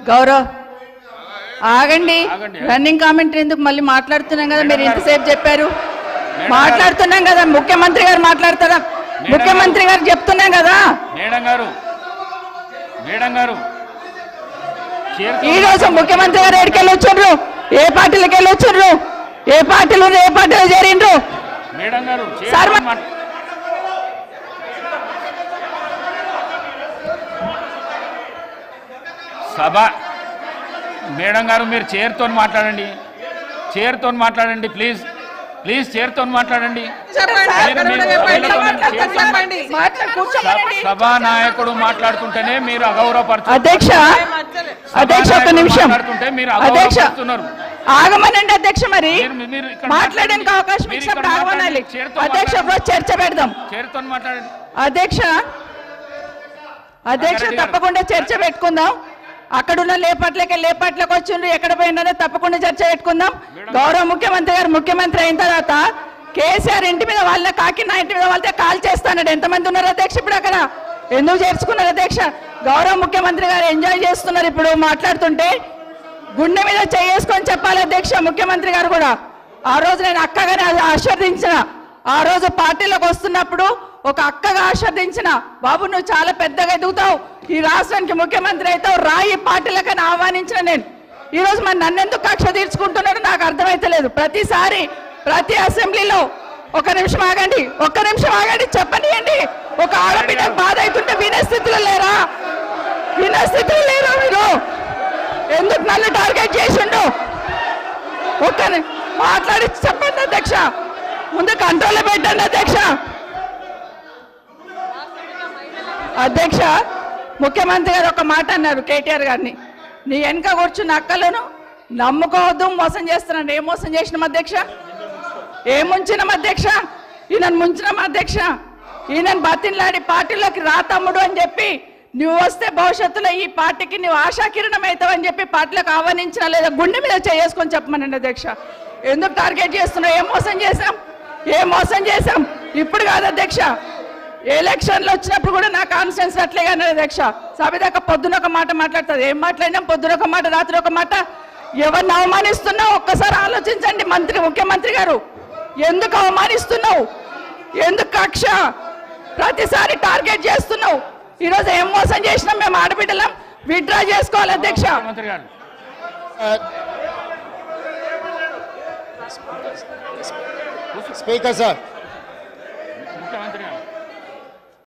గౌరవ్ ఆగండి. Running commentary ఎందుకు? మళ్ళీ మాట్లాడుతున్నాం కదా, మీరు ఇంతసేపు చెప్పారు. మాట్లాడుతున్నాం కదా, ముఖ్యమంత్రి గారు మాట్లాడతారా? ముఖ్యమంత్రి గారు చెప్తున్నాం కదా. మేడం గారు ఈ రోజు ముఖ్యమంత్రి గారు ఎక్కడికి వెళ్ళి వచ్చిండ్రు? ఏ పార్టీలకు వెళ్ళి వచ్చిండ్రు? ఏ పార్టీలో చేరిండ్రు? మేడం గారు సభ మేడం గారు మీరు చైర్తో మాట్లాడండి, ప్లీజ్ చైర్తో మాట్లాడండి. సభా నాయకుడు మాట్లాడుతుంటేనే మీరు అగౌరవపరుస్తున్నారు. అధ్యక్ష ఒక నిమిషం, ఆగమనండి అధ్యక్ష. మరి మాట్లాడడానికి అవకాశం ఇచ్చినప్పుడు ఆగమనాలి అధ్యక్ష. చర్చ పెడదాం. చైర్తో మాట్లాడండి అధ్యక్ష. తప్పకుండా చర్చ పెట్టుకుందాం. అక్కడున్న లేపాట్లకు వచ్చిండ్రు, ఎక్కడ పోయినా తప్పకుండా చర్చ పెట్టుకుందాం. గౌరవ ముఖ్యమంత్రి గారు ముఖ్యమంత్రి అయిన తర్వాత కేసీఆర్ ఇంటి మీద వాళ్ళ కాకినా ఇంటి మీద వాళ్ళతో కాల్ చేస్తాడు. ఎంతమంది ఉన్నారు అధ్యక్ష ఇప్పుడు అక్కడ? ఎందుకు చేర్చుకున్నారు అధ్యక్ష? గౌరవ ముఖ్యమంత్రి గారు ఎంజాయ్ చేస్తున్నారు. ఇప్పుడు మాట్లాడుతుంటే గుండె మీద చేసుకొని చెప్పాలి అధ్యక్ష. ముఖ్యమంత్రి గారు కూడా ఆ రోజు నేను అక్కగానే ఆశీర్వదించిన, ఆ రోజు పార్టీలోకి వస్తున్నప్పుడు ఒక అక్కగా ఆశీర్వదించిన, బాబు నువ్వు చాలా పెద్దగా ఎదుగుతావు, ఈ రాష్ట్రానికి ముఖ్యమంత్రి అవుతావు, రాయి పార్టీలకని ఆహ్వానించిన నేను. ఈరోజు మరి నన్నెందుకు కక్ష తీర్చుకుంటున్నాడు నాకు అర్థమైతలేదు. ప్రతిసారి ప్రతి అసెంబ్లీలో ఒక్క నిమిషం ఆగండి చెప్పనియండి. ఒక ఆడబిడ్డ బాధ అవుతుంటే వినే స్థితిలో లేరా మీరు? ఎందుకు నన్ను టార్గెట్ చేసిండు? మాట్లాడి చెప్పండి అధ్యక్ష. ముందు కంట్రోల్లో పెట్టండి అధ్యక్ష. ముఖ్యమంత్రి గారు ఒక మాట అన్నారు కేటీఆర్ గారిని, నీ వెనక కూర్చున్న అక్కలను నమ్ముకోవద్దు, మోసం చేస్తున్నాడు. ఏం మోసం చేసినాం అధ్యక్ష? ఏం ముంచినాం అధ్యక్ష? ఈయనను ముంచినాం అధ్యక్ష. ఈయనను బతిన్లాడి పార్టీలోకి రా తమ్ముడు అని చెప్పి, నువ్వు వస్తే భవిష్యత్తులో ఈ పార్టీకి నువ్వు ఆశాకిరణం అవుతావు అని చెప్పి పార్టీలకు ఆహ్వానించిన లేదా గుండె మీద చేసుకొని చెప్పమనండి అధ్యక్ష. ఎందుకు టార్గెట్ చేస్తున్నావు? ఏం మోసం చేశాం? ఇప్పుడు కాదు అధ్యక్ష, ఎలక్షన్లు వచ్చినప్పుడు కూడా నా కాన్ఫిడెన్స్ అట్లే కానీ అధ్యక్ష. సభ దాకా పొద్దున ఒక మాట మాట్లాడుతుంది. ఏం మాట్లాడినాం? పొద్దున ఒక మాట, రాత్రి ఒక మాట. ఎవరిని అవమానిస్తున్నావు ఒక్కసారి ఆలోచించండి ముఖ్యమంత్రి గారు. ఎందుకు అవమానిస్తున్నావు? ఎందుకు కక్ష? ప్రతిసారి టార్గెట్ చేస్తున్నావు. ఈరోజు ఏం మోసం చేసినాం? మేము ఆడబిడ్డలం విత్డ్రా చేసుకోవాలి అధ్యక్ష. Speaker sir